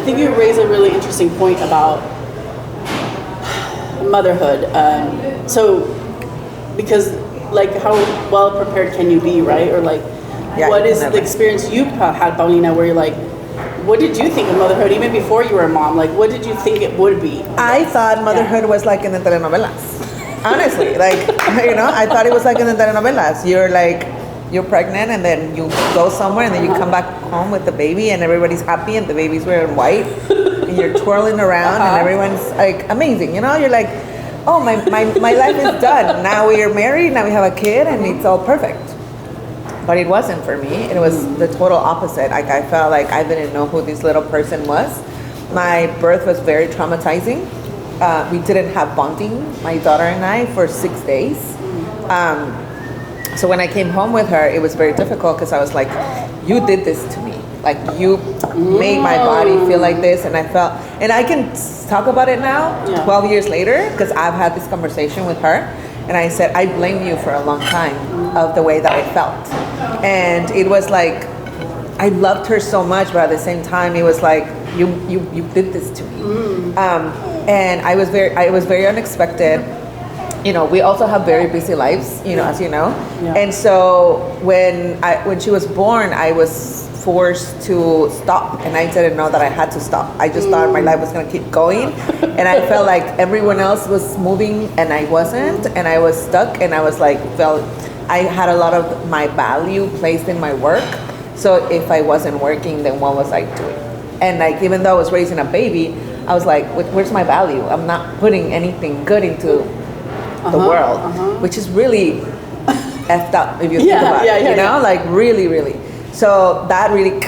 I think you raise a really interesting point about motherhood. So, because like how well prepared can you be, right? Or like, what is the experience you had, Paulina, where you're like, what did you think of motherhood even before you were a mom? Like, what did you think it would be? I thought motherhood was like in the telenovelas. Honestly, like, I thought it was like in the telenovelas. You're pregnant and then you go somewhere and then you come back home with the baby and everybody's happy and the baby's wearing white and you're twirling around and everyone's like amazing. You're like, oh, my life is done. Now we are married, now we have a kid and it's all perfect. But it wasn't for me. It was the total opposite. Like I felt like I didn't know who this little person was. My birth was very traumatizing. We didn't have bonding, my daughter and I, for 6 days. So when I came home with her, it was very difficult because I was like, you did this to me. Like you made my body feel like this. And I felt, and I can talk about it now, 12 years later, because I've had this conversation with her. And I said, I blame you for a long time of the way that I felt. And it was like, I loved her so much, but at the same time, it was like, you did this to me. And it was very unexpected. We also have very busy lives, as you know. Yeah. And so when she was born, I was forced to stop, and I didn't know that I had to stop. I just thought my life was going to keep going, and I felt like everyone else was moving and I wasn't, and I was stuck, and I was like, I had a lot of my value placed in my work. So if I wasn't working, then what was I doing? And like, even though I was raising a baby, I was like, where's my value? I'm not putting anything good into the world, which is really effed up if you think about it, like really, really. So that really,